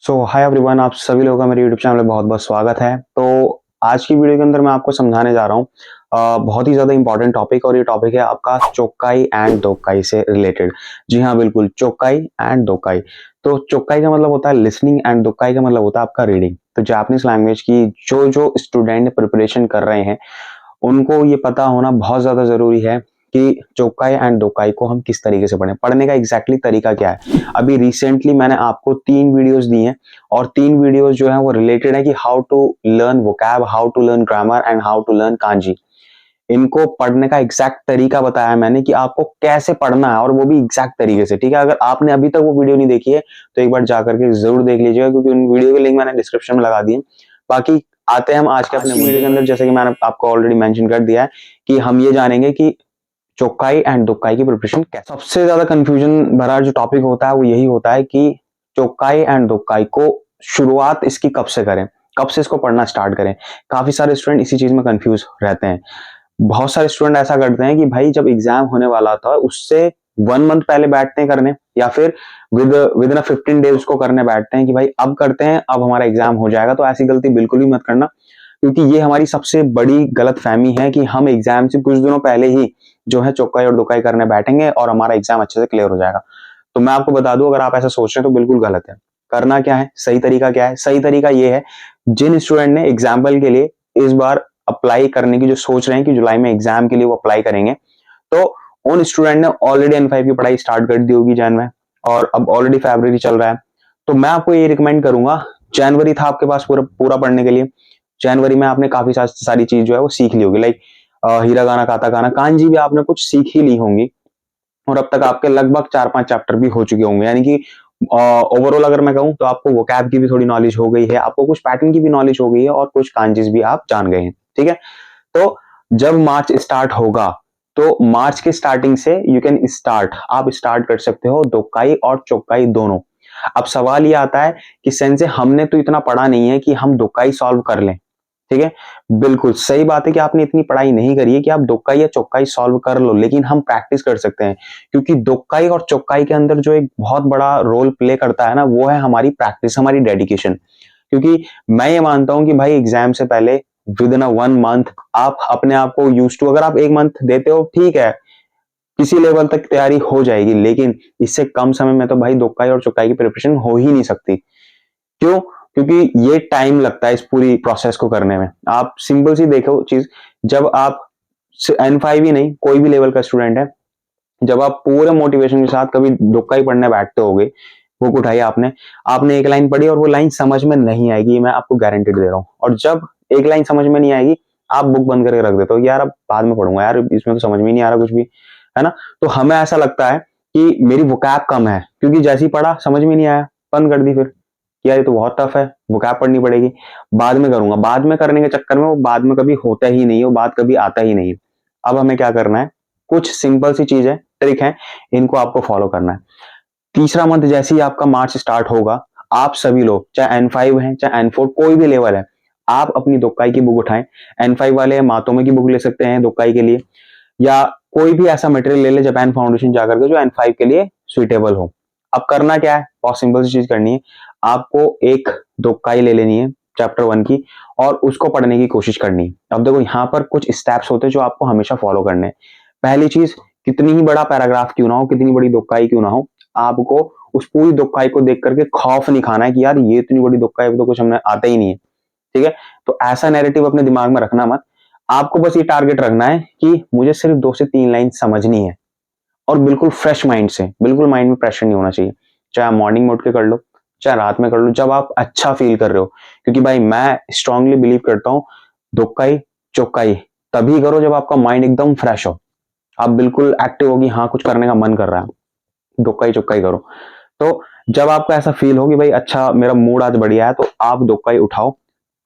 Hi everyone, आप सभी लोगों का मेरे यूट्यूब चैनल में बहुत बहुत स्वागत है। तो आज की वीडियो के अंदर मैं आपको समझाने जा रहा हूँ बहुत ही ज़्यादा इंपॉर्टेंट टॉपिक, और ये टॉपिक है आपका चोक्काई एंड दोक्काई से रिलेटेड। जी हाँ, बिल्कुल, चोक्काई एंड दोक्काई। तो चोक्काई का मतलब होता है लिसनिंग एंड दोक्काई का मतलब होता है आपका रीडिंग। तो जापानीज लैंग्वेज की जो जो स्टूडेंट प्रिपरेशन कर रहे हैं उनको ये पता होना बहुत ज़्यादा ज़रूरी है कि चोक्काई एंड दोक्काई को हम किस तरीके से पढ़ें, पढ़ने का एग्जैक्टली तरीका क्या है। अभी रिसेंटली मैंने आपको 3 वीडियोस दी हैं, और 3 वीडियोस जो हैं वो रिलेटेड है कि how to learn vocab, how to learn grammar and how to learn kanji. इनको पढ़ने का एग्जैक्ट तरीका बताया मैंने कि आपको कैसे पढ़ना है, और वो भी एग्जैक्ट तरीके से। ठीक है, अगर आपने अभी तक वो वीडियो नहीं देखी है तो एक बार जाकर के जरूर देख लीजिएगा, क्योंकि उन वीडियो के लिंक मैंने डिस्क्रिप्शन में लगा दिए। बाकी आते हैं हम आज के अपने वीडियो के अंदर। जैसे कि मैंने आपको ऑलरेडी मेंशन कर दिया है कि हम ये जानेंगे कि चोक्काई एंड दोक्काई की प्रिपरेशन कैसे। सबसे ज्यादा कंफ्यूजन भरा जो टॉपिक होता है वो यही होता है कि चोक्काई एंड दोक्काई को शुरुआत इसकी कब से करें, कब से इसको पढ़ना स्टार्ट करें। काफी सारे स्टूडेंट इसी चीज में कंफ्यूज रहते हैं। बहुत सारे स्टूडेंट ऐसा करते हैं कि भाई जब एग्जाम होने वाला था उससे 1 मंथ पहले बैठते हैं करने, या फिर विद इन 15 डेज उसको करने बैठते हैं कि भाई अब करते हैं, अब हमारा एग्जाम हो जाएगा। तो ऐसी गलती बिल्कुल भी मत करना, क्योंकि ये हमारी सबसे बड़ी गलतफहमी है कि हम एग्जाम से कुछ दिनों पहले ही जो है चौकाई और दोकाई करने बैठेंगे और हमारा एग्जाम अच्छे से क्लियर हो जाएगा। तो मैं आपको बता दूं, अगर आप ऐसा सोच रहे हैं तो बिल्कुल गलत है। करना क्या है, सही तरीका क्या है? सही तरीका ये है, जिन स्टूडेंट ने एग्जाम्पल के लिए इस बार अप्लाई करने की जो सोच रहे हैं कि जुलाई में एग्जाम के लिए वो अप्लाई करेंगे, तो उन स्टूडेंट ने ऑलरेडी N5 की पढ़ाई स्टार्ट कर दी होगी जैन में, और अब ऑलरेडी फरवरी चल रहा है। तो मैं आपको ये रिकमेंड करूंगा, जनवरी था आपके पास पूरा पूरा पढ़ने के लिए। जनवरी में आपने काफी सारी चीज जो है वो सीख ली होगी, लाइक हीरागाना, काताकाना, कांजी भी आपने कुछ सीख ही ली होंगी, और अब तक आपके लगभग 4-5 चैप्टर भी हो चुके होंगे। यानी कि ओवरऑल अगर मैं कहूं तो आपको वोकैब की भी थोड़ी नॉलेज हो गई है, आपको कुछ पैटर्न की भी नॉलेज हो गई है, और कुछ कांजीज भी आप जान गए हैं। ठीक है, तो जब मार्च स्टार्ट होगा तो मार्च के स्टार्टिंग से यू कैन स्टार्ट, आप स्टार्ट कर सकते हो दोक्काई और चौकाई दोनों। अब सवाल ये आता है कि सेंसे हमने तो इतना पढ़ा नहीं है कि हम दोक्काई सॉल्व कर लें। ठीक है, बिल्कुल सही बात है कि आपने इतनी पढ़ाई नहीं करी है कि आप दोक्काई या चौकाई सॉल्व कर लो, लेकिन हम प्रैक्टिस कर सकते हैं। क्योंकि दोक्काई और चौकाई के अंदर जो एक बहुत बड़ा रोल प्ले करता है ना, वो है हमारी प्रैक्टिस, हमारी डेडिकेशन। क्योंकि मैं ये मानता हूं कि भाई एग्जाम से पहले विद इन 1 मंथ आप अपने आप को यूज टू, अगर आप 1 मंथ देते हो ठीक है, किसी लेवल तक तैयारी हो जाएगी, लेकिन इससे कम समय में तो भाई दोक्काई और चौकाई की प्रिपरेशन हो ही नहीं सकती। क्यों? क्योंकि ये टाइम लगता है इस पूरी प्रोसेस को करने में। आप सिंपल सी देखो चीज, जब आप N5 ही नहीं, कोई भी लेवल का स्टूडेंट है, जब आप पूरे मोटिवेशन के साथ कभी दोक्का पढ़ने बैठते होगे, बुक उठाई आपने, आपने एक लाइन पढ़ी और वो लाइन समझ में नहीं आएगी, मैं आपको गारंटी दे रहा हूँ। और जब एक लाइन समझ में नहीं आएगी, आप बुक बंद करके रख देते हो, यार अब बाद में पढ़ूंगा, यार इसमें तो समझ में नहीं आ रहा कुछ भी, है ना। तो हमें ऐसा लगता है कि मेरी वोकैब कम है, क्योंकि जैसे ही पढ़ा समझ में नहीं आया, बंद कर दी। फिर यार ये तो बहुत टफ है, वोकैब पढ़नी पड़ेगी, बाद में करूंगा। बाद में करने के चक्कर में वो बाद में कभी होता ही नहीं है, वो बात कभी आता ही नहीं है। अब हमें क्या करना है, कुछ सिंपल सी चीज है, ट्रिक है, इनको आपको फॉलो करना है। तीसरा मंथ जैसे ही आपका मार्च स्टार्ट होगा, आप सभी लोग, चाहे N5 है चाहे N4, कोई भी लेवल है, आप अपनी दोक्काई की बुक उठाएं। N5 वाले मातोमे की बुक ले सकते हैं दोक्काई के लिए, या कोई भी ऐसा मटेरियल ले ले जापान फाउंडेशन जाकर के जो N5 के लिए सुइटेबल हो। अब करना क्या है, बहुत सिंपल सी चीज करनी है, आपको एक दोक्काई ले लेनी है चैप्टर 1 की, और उसको पढ़ने की कोशिश करनी है। अब देखो यहाँ पर कुछ स्टेप्स होते हैं जो आपको हमेशा फॉलो करने हैं। पहली चीज, कितनी ही बड़ा पैराग्राफ क्यों ना हो, कितनी बड़ी दोक्काई क्यों ना हो, आपको उस पूरी दोक्काई को देख करके खौफ नहीं खाना है कि यार ये इतनी बड़ी दोक्काई तो कुछ हमने आता ही नहीं है। ठीक है, तो ऐसा नैरेटिव अपने दिमाग में रखना मत। आपको बस ये टारगेट रखना है कि मुझे सिर्फ 2 से 3 लाइन समझनी है, और बिल्कुल फ्रेश माइंड से, बिल्कुल माइंड में प्रेशर नहीं होना चाहिए। चाहे आप मॉर्निंग में उठ के कर लो, चाहे रात में कर लो, जब आप अच्छा फील कर रहे हो। क्योंकि भाई मैं स्ट्रांगली बिलीव करता हूँ, दोक्काई चौकाई तभी करो जब आपका माइंड एकदम फ्रेश हो, आप बिल्कुल एक्टिव होगी, हाँ कुछ करने का मन कर रहा है, दोक्काई चौकाई करो। तो जब आपको ऐसा फील हो कि भाई अच्छा मेरा मूड आज बढ़िया है, तो आप दोक्काई उठाओ।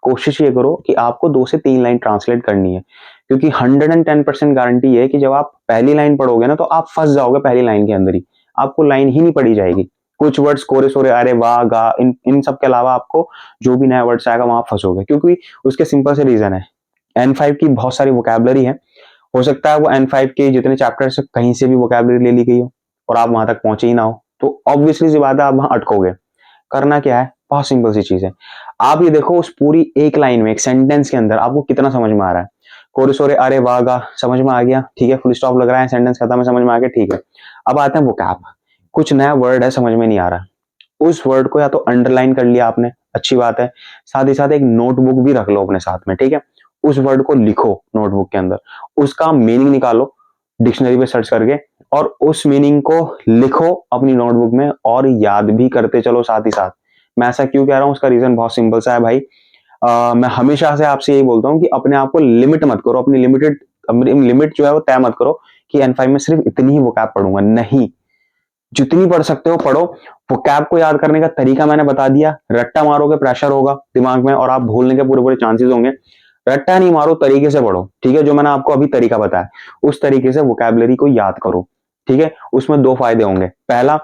कोशिश ये करो कि आपको 2 से 3 लाइन ट्रांसलेट करनी है, क्योंकि 110% गारंटी है कि जब आप पहली लाइन पढ़ोगे ना, तो आप फंस जाओगे पहली लाइन के अंदर ही, आपको लाइन ही नहीं पढ़ी जाएगी। कुछ वर्ड्स कोरे सोरे, अरे वाह गा, इन सब के अलावा आपको जो भी नया वर्ड्स आएगा वहां फंसोगे, क्योंकि उसके सिंपल से रीजन है, N5 की बहुत सारी वोकैबलरी है। हो सकता है वो N5 के जितने चैप्टर्स कहीं से भी वोकैबलरी ले ली गई हो और आप वहां तक पहुंचे ही ना हो, तो ऑब्वियसली सी बात है आप वहां अटकोगे। करना क्या है, बहुत सिंपल सी चीज है। आप ये देखो उस पूरी एक लाइन में, एक सेंटेंस के अंदर आपको कितना समझ में आ रहा है। कोरे सोरे अरे वाह गा समझ में आ गया, ठीक है, फुल स्टॉप लग रहा है, सेंटेंस खत्म है, समझ में आ गया, ठीक है। अब आते हैं वोकैब। कुछ नया वर्ड है, समझ में नहीं आ रहा, उस वर्ड को या तो अंडरलाइन कर लिया आपने, अच्छी बात है, साथ ही साथ एक नोटबुक भी रख लो अपने साथ में, ठीक है। उस वर्ड को लिखो नोटबुक के अंदर, उसका मीनिंग निकालो डिक्शनरी पे सर्च करके, और उस मीनिंग को लिखो अपनी नोटबुक में और याद भी करते चलो साथ ही साथ। मैं ऐसा क्यों कह रहा हूं, उसका रीजन बहुत सिंपल सा है भाई। मैं हमेशा से आपसे यही बोलता हूँ कि अपने आप को लिमिट मत करो, अपनी लिमिट जो है वो तय मत करो कि N5 में सिर्फ इतनी ही वोकैब पढ़ूंगा, नहीं, जितनी पढ़ सकते हो पढ़ो। वोकैब को याद करने का तरीका मैंने बता दिया, रट्टा मारोगे प्रेशर होगा दिमाग में और आप भूलने के पूरे पूरे चांसेस होंगे। रट्टा नहीं मारो, तरीके से पढ़ो, ठीक है, जो मैंने आपको अभी तरीका बताया उस तरीके से वोकैबुलरी को याद करो, ठीक है। उसमें दो फायदे होंगे, पहला,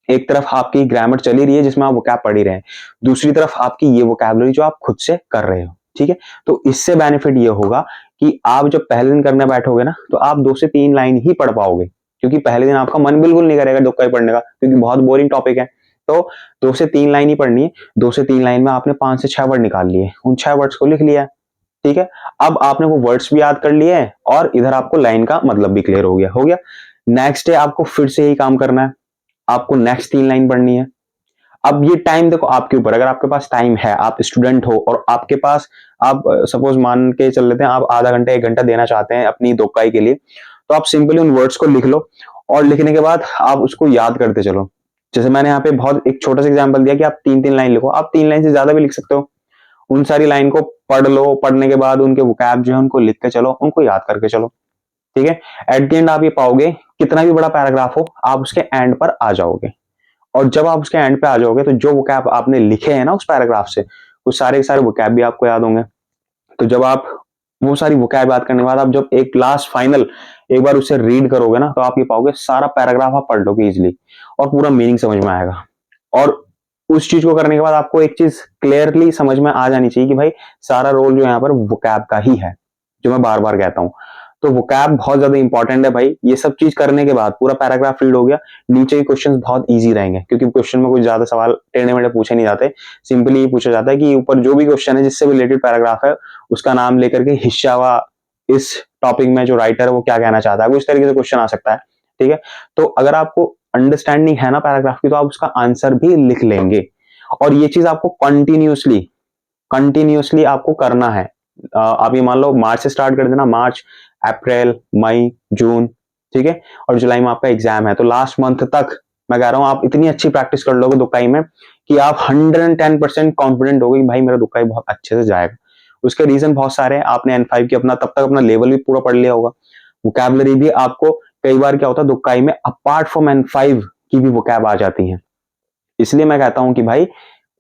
एक तरफ आपकी ग्रामर चली रही है जिसमें आप वोकैब पढ़ ही रहे हैं, दूसरी तरफ आपकी ये वोकैबुलरी जो आप खुद से कर रहे हो, ठीक है। तो इससे बेनिफिट ये होगा कि आप जब पहले दिन करने बैठोगे ना तो आप 2 से 3 लाइन ही पढ़ पाओगे, क्योंकि पहले दिन आपका मन बिल्कुल नहीं करेगा दुक्का ही पढ़ने का, क्योंकि बहुत बोरिंग टॉपिक है। तो 2 से 3 लाइन ही पढ़नी है, 2 से 3 लाइन में आपने 5 से 6 वर्ड निकाल लिए, उन 6 वर्ड्स को लिख लिया, ठीक है। अब आपने वो वर्ड्स भी याद कर लिए हैं और इधर आपको लाइन का मतलब भी क्लियर हो गया। नेक्स्ट डे आपको फिर से यही काम करना है, आपको नेक्स्ट 3 लाइन पढ़नी है। अब ये टाइम देखो आपके ऊपर, अगर आपके पास टाइम है, आप स्टूडेंट हो और आपके पास, आप सपोज मान के चल लेते हैं आप आधा घंटा 1 घंटा देना चाहते हैं अपनी दोकाई के लिए, तो आप सिंपली उन वर्ड्स को लिख लो और लिखने के बाद आप उसको याद करते चलो। जैसे मैंने यहाँ पे बहुत एक छोटा सा एग्जांपल दिया कि आप 3 3 लाइन लिखो, आप 3 लाइन से ज्यादा भी लिख सकते हो। उन सारी लाइन को पढ़ लो, पढ़ने के बाद उनके वोकैब जो है उनको लिख के चलो, उनको याद करके चलो, ठीक है। एट द एंड आप ये पाओगे कितना भी बड़ा पैराग्राफ हो आप उसके एंड पर आ जाओगे, और जब आप उसके एंड पे आ जाओगे तो जो वोकैब आपने लिखे हैं ना उस पैराग्राफ से, वो सारे के सारे वोकैब भी आपको याद होंगे। तो जब आप वो सारी वोकैब याद करने के बाद आप जब एक लास्ट फाइनल एक बार उसे रीड करोगे ना तो आप ये पाओगे सारा पैराग्राफ आप पढ़ लोगे इजिली और पूरा मीनिंग समझ में आएगा। और उस चीज को करने के बाद आपको एक चीज क्लियरली समझ में आ जानी चाहिए कि भाई सारा रोल जो यहाँ पर वोकैब का ही है, जो मैं बार बार कहता हूँ। तो वोकैब बहुत ज्यादा इंपॉर्टेंट है भाई। ये सब चीज करने के बाद पूरा पैराग्राफ रीड हो गया, नीचे के क्वेश्चंस बहुत इजी रहेंगे क्योंकि क्वेश्चन में कुछ ज्यादा सवाल टेढ़े मेढ़े पूछे नहीं जाते। सिंपली ये पूछा जाता है कि ऊपर जो भी क्वेश्चन है जिससे रिलेटेड पैराग्राफ है उसका नाम लेकर के हिस्सा वा इस टॉपिक में जो राइटर है वो क्या कहना चाहता है, वो इस तरीके से क्वेश्चन आ सकता है, ठीक है। तो अगर आपको अंडरस्टैंडिंग है ना पैराग्राफ की तो आप उसका आंसर भी लिख लेंगे, और ये चीज आपको कंटिन्यूसली आपको करना है। आप ये मान लो मार्च से स्टार्ट कर देना, मार्च, अप्रैल, मई, जून, ठीक है, और जुलाई में आपका एग्जाम है, तो लास्ट मंथ तक मैं कह रहा हूं आप इतनी अच्छी प्रैक्टिस कर लोगे दुकाई में कि आप 110% कॉन्फिडेंट हो गए कि भाई मेरा दुकाई बहुत अच्छे से जाएगा। उसके रीजन बहुत सारे हैं, आपने N5 की अपना तब तक अपना लेवल भी पूरा पढ़ लिया होगा, वोकैबुलरी भी आपको कई बार क्या होता है दुकाई में अपार्ट फ्रॉम N5 की भी वोकैब आ जाती है। इसलिए मैं कहता हूं कि भाई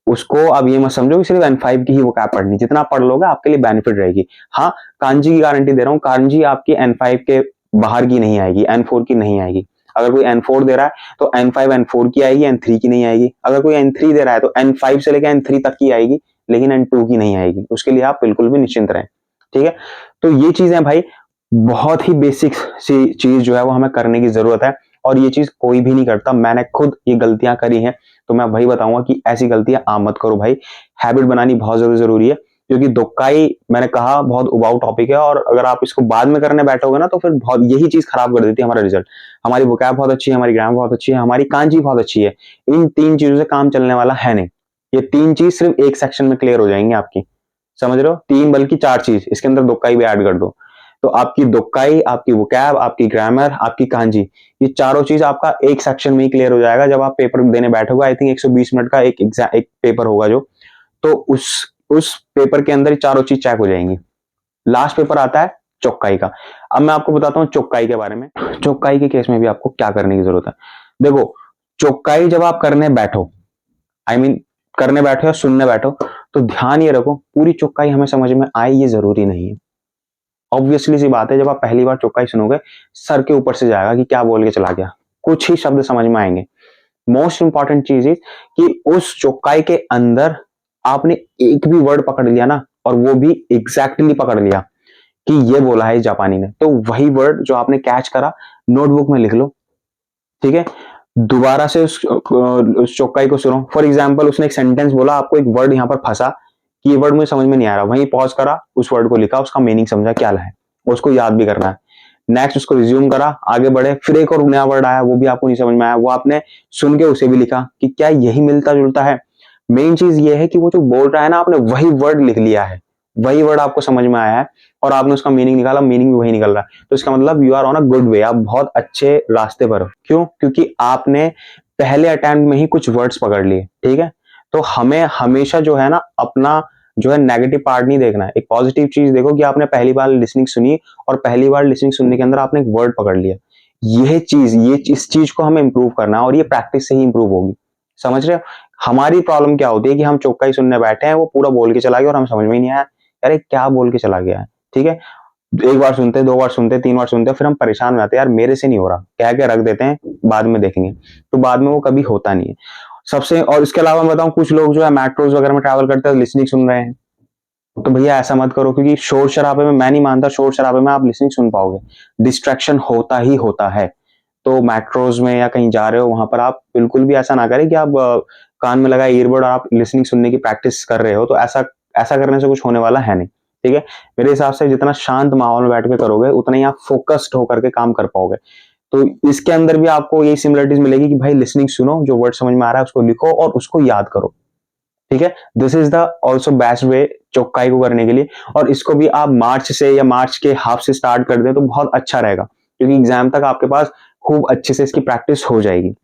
उसको अब ये मत समझो कि सिर्फ N5 की ही वोकैब पढ़नी, जितना पढ़ लोगे आपके लिए बेनिफिट रहेगी। हाँ, कांजी की गारंटी दे रहा हूँ, कांजी आपकी N5 के बाहर की नहीं आएगी, N4 की नहीं आएगी। अगर कोई N4 दे रहा है तो N5 N4 की आएगी, N3 की नहीं आएगी। अगर कोई N3 दे रहा है तो N5 से लेकर N3 तक की आएगी, लेकिन N2 की नहीं आएगी। उसके लिए आप बिल्कुल भी निश्चिंत रहें, ठीक है। तो ये चीजें भाई बहुत ही बेसिक सी चीज जो है वो हमें करने की जरूरत है, और ये चीज कोई भी नहीं करता। मैंने खुद ये गलतियां करी हैं तो मैं वही बताऊंगा कि ऐसी गलतियां आप मत करो भाई। हैबिट बनानी बहुत ज्यादा जरूरी है, क्योंकि दोक्काई मैंने कहा बहुत उबाऊ टॉपिक है, और अगर आप इसको बाद में करने बैठोगे ना तो फिर बहुत यही चीज खराब कर देती है हमारा रिजल्ट। हमारी वोकैब बहुत अच्छी है, हमारी ग्रामर बहुत अच्छी है, हमारी कांजी बहुत अच्छी है, इन 3 चीजों से काम चलने वाला है नहीं। ये 3 चीज सिर्फ एक सेक्शन में क्लियर हो जाएंगी आपकी, समझ रहे हो, 3 बल्कि 4 चीज, इसके अंदर दोक्काई भी ऐड कर दो तो आपकी दोक्काई, आपकी वोकैब, आपकी ग्रामर, आपकी कांजी, ये चारों चीज आपका एक सेक्शन में ही क्लियर हो जाएगा। जब आप पेपर देने बैठोगे, आई थिंक 120 मिनट का एक पेपर होगा जो, तो उस पेपर के अंदर चारों चीज चेक हो जाएंगी। लास्ट पेपर आता है चौकाई का। अब मैं आपको बताता हूँ चौकाई के बारे में। चौकाई के केस में भी आपको क्या करने की जरूरत है। देखो, चौकाई जब आप करने बैठो, करने बैठो या सुनने बैठो, तो ध्यान ये रखो पूरी चौकाई हमें समझ में आए ये जरूरी नहीं है। ऑब्वियसली सी बात है, जब आप पहली बार चौकाई सुनोगे सर के ऊपर से जाएगा कि क्या बोल के चला गया, कुछ ही शब्द समझ में आएंगे। मोस्ट इंपॉर्टेंट चीज इज कि उस चौकाई के अंदर आपने एक भी वर्ड पकड़ लिया ना, और वो भी एग्जैक्टली पकड़ लिया कि ये बोला है जापानी ने, तो वही वर्ड जो आपने कैच करा नोटबुक में लिख लो, ठीक है। दोबारा से उस चौकाई को सुनो। फॉर एग्जाम्पल उसने एक सेंटेंस बोला, आपको एक वर्ड यहाँ पर फंसा कि ये वर्ड मुझे समझ में नहीं आ रहा, वहीं पॉज करा, उस वर्ड को लिखा, उसका मीनिंग समझा क्या है, उसको याद भी करना है। नेक्स्ट उसको रिज्यूम करा, आगे बढ़े, फिर एक और नया वर्ड आया, वो भी आपको नहीं समझ में आया, वो आपने सुन के उसे भी लिखा कि क्या यही मिलता जुलता है। मेन चीज ये है कि वो जो बोल रहा है ना, आपने वही वर्ड लिख लिया है, वही वर्ड आपको समझ में आया है और आपने उसका मीनिंग निकाला, मीनिंग भी वही निकल रहा है, तो इसका मतलब you are on a good way, आप बहुत अच्छे रास्ते पर हो। क्यों? क्योंकि आपने पहले अटेम्प्ट में ही कुछ वर्ड्स पकड़ लिए। ठीक है, तो हमें हमेशा जो है ना अपना जो है नेगेटिव पार्ट नहीं देखना है, एक पॉजिटिव चीज देखो कि आपने पहली बार लिसनिंग सुनी और पहली बार लिसनिंग सुनने के अंदर आपने एक वर्ड पकड़ लिया। ये इस चीज को हमें इंप्रूव करना है और ये प्रैक्टिस से ही इंप्रूव होगी। समझ रहे हो? हमारी प्रॉब्लम क्या होती है कि हम चौका ही सुनने बैठे हैं, वो पूरा बोल के चला गया और हमें समझ में ही नहीं आया, अरे क्या बोल के चला गया है। ठीक है, एक बार सुनते, दो बार सुनते, तीन बार सुनते, फिर हम परेशान हो जाते हैं, यार मेरे से नहीं हो रहा, कह के रख देते हैं, बाद में देखेंगे, तो बाद में वो कभी होता नहीं है सबसे। और इसके अलावा मैं बताऊं, कुछ लोग जो है मेट्रोज वगैरह में ट्रैवल करते हैं, लिसनिंग सुन रहे हैं, तो भैया ऐसा मत करो, क्योंकि शोर शराबे में, मैं नहीं मानता शोर शराबे में आप लिसनिंग सुन पाओगे, डिस्ट्रैक्शन होता ही होता है। तो मेट्रोज में या कहीं जा रहे हो, वहां पर आप बिल्कुल भी ऐसा ना करें कि आप कान में लगा ईयरबड और आप लिसनिंग सुनने की प्रैक्टिस कर रहे हो, तो ऐसा ऐसा करने से कुछ होने वाला है नहीं। ठीक है, मेरे हिसाब से जितना शांत माहौल में बैठ के करोगे, उतना ही आप फोकस्ड होकर के काम कर पाओगे। तो इसके अंदर भी आपको यही सिमिलरिटीज मिलेगी कि भाई लिसनिंग सुनो, जो वर्ड समझ में आ रहा है उसको लिखो और उसको याद करो। ठीक है, this is the also best way चौकाई को करने के लिए। और इसको भी आप मार्च से या मार्च के हाफ से स्टार्ट कर दें तो बहुत अच्छा रहेगा, क्योंकि एग्जाम तक आपके पास खूब अच्छे से इसकी प्रैक्टिस हो जाएगी।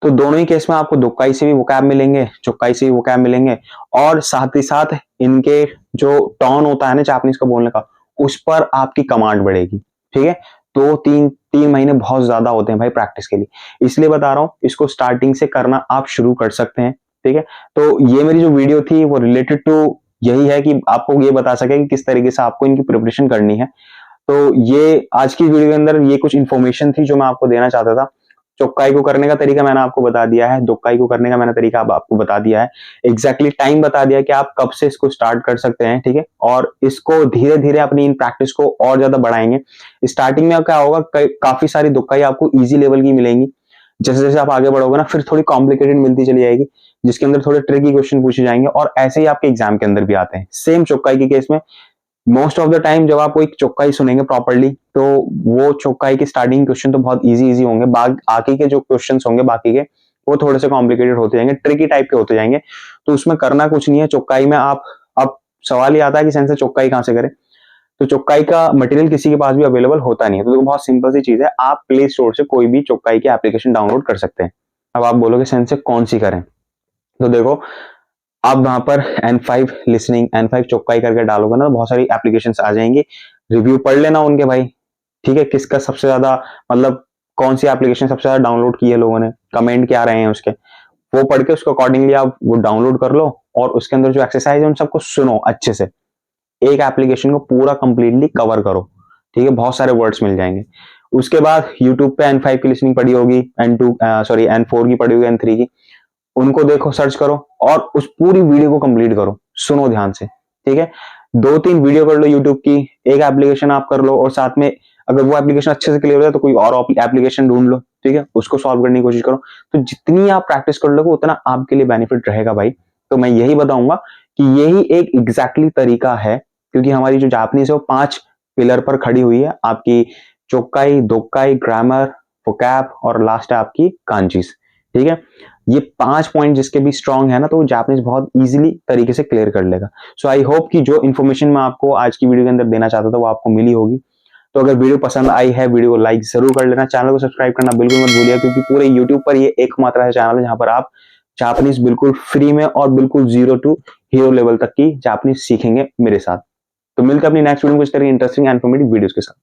तो दोनों ही केस में आपको दोक्काई से भी वोकैब मिलेंगे, चौकाई से भी वोकैब मिलेंगे, और साथ ही साथ इनके जो टोन होता है ना जापानीज का बोलने का, उस पर आपकी कमांड बढ़ेगी। ठीक है, तो तीन तीन महीने बहुत ज्यादा होते हैं भाई प्रैक्टिस के लिए, इसलिए बता रहा हूं, इसको स्टार्टिंग से करना आप शुरू कर सकते हैं। ठीक है, तो ये मेरी जो वीडियो थी वो रिलेटेड टू यही है कि आपको ये बता सके कि किस तरीके से आपको इनकी प्रिपरेशन करनी है। तो ये आज की वीडियो के अंदर ये कुछ इन्फॉर्मेशन थी जो मैं आपको देना चाहता था। चौकाई को करने का तरीका मैंने आपको बता दिया है, दोक्काई को करने का मैंने तरीका आपको बता दिया है, एग्जैक्टली टाइम बता दिया कि आप कब से इसको स्टार्ट कर सकते हैं। ठीक है, और इसको धीरे धीरे अपनी इन प्रैक्टिस को और ज्यादा बढ़ाएंगे। स्टार्टिंग में क्या होगा, काफी सारी दोक्काई आपको इजी लेवल की मिलेंगी, जैसे जैसे आप आगे बढ़ोगे ना, फिर थोड़ी कॉम्प्लिकेटेड मिलती चली जाएगी, जिसके अंदर थोड़े ट्रिकी क्वेश्चन पूछे जाएंगे, और ऐसे ही आपके एग्जाम के अंदर भी आते हैं। सेम चौकाई के केस में मोस्ट ऑफ द टाइम जब आप एक चौकाई सुनेंगे प्रॉपरली, तो वो चौकाई के स्टार्टिंग क्वेश्चन तो बहुत इजी इजी होंगे, बाकी के जो क्वेश्चंस होंगे बाकी के, वो थोड़े से कॉम्प्लिकेटेड होते जाएंगे, ट्रिकी टाइप के होते जाएंगे। तो उसमें करना कुछ नहीं है चौकाई में, आप अब सवाल ही आता है कि सेंस से चौकाई कहां से करें, तो चौकाई का मटेरियल किसी के पास भी अवेलेबल होता नहीं है, तो देखो बहुत सिंपल सी चीज है, आप प्ले स्टोर से कोई भी चौकाई की एप्लीकेशन डाउनलोड कर सकते हैं। अब आप बोलोगे सेंस से कौन सी करें, तो देखो आप वहां पर N5 लिसनिंग, N5 चौकाई करके डालोगे ना, तो बहुत सारी एप्लीकेशंस आ जाएंगी, रिव्यू पढ़ लेना उनके भाई। ठीक है, किसका सबसे ज्यादा, मतलब कौन सी एप्लीकेशन सबसे ज्यादा डाउनलोड की है लोगों ने, कमेंट क्या रहे हैं उसके, वो पढ़ के उसको अकॉर्डिंगली आप वो डाउनलोड कर लो, और उसके अंदर जो एक्सरसाइज है उन सबको सुनो अच्छे से, एक एप्लीकेशन को पूरा कंप्लीटली कवर करो। ठीक है, बहुत सारे वर्ड्स मिल जाएंगे। उसके बाद यूट्यूब पे N5 की लिसनिंग पढ़ी होगी, N4 की पढ़ी होगी, N3 की, उनको देखो, सर्च करो और उस पूरी वीडियो को कंप्लीट करो, सुनो ध्यान से। ठीक है, दो तीन वीडियो कर लो यूट्यूब की, एक एप्लीकेशन आप कर लो, और साथ में अगर वो एप्लीकेशन अच्छे से क्लियर हो जाए तो कोई और एप्लीकेशन ढूंढ लो। ठीक है, उसको सॉल्व करने की कोशिश करो। तो जितनी आप प्रैक्टिस कर लोगे उतना आपके लिए बेनिफिट रहेगा भाई। तो मैं यही बताऊंगा कि यही एक एग्जैक्टली तरीका है, क्योंकि हमारी जो जापानीज है वो 5 पिलर पर खड़ी हुई है, आपकी चोक्काई, दोक्काई, ग्रामर, वोकैब, और लास्ट है आपकी कांजीस। ठीक है, ये 5 पॉइंट जिसके भी स्ट्रांग है ना, तो वो जापानीज बहुत इजीली तरीके से क्लियर कर लेगा। सो आई होप कि जो इन्फॉर्मेशन मैं आपको आज की वीडियो के अंदर देना चाहता था वो आपको मिली होगी। तो अगर वीडियो पसंद आई है, वीडियो को लाइक जरूर कर लेना, चैनल को सब्सक्राइब करना बिल्कुल मत भूलिए, क्योंकि पूरे यूट्यूब पर ये एकमात्र है चैनल है जहां पर आप जापानीज बिल्कुल फ्री में और बिल्कुल 0 टू हीरो लेवल तक की जापानीज सीखेंगे मेरे साथ। तो मिलते हैं अपनी नेक्स्ट वीडियो में कुछ तरह इंटरेस्टिंग एंड इन्फॉर्मेटिव वीडियोस के साथ।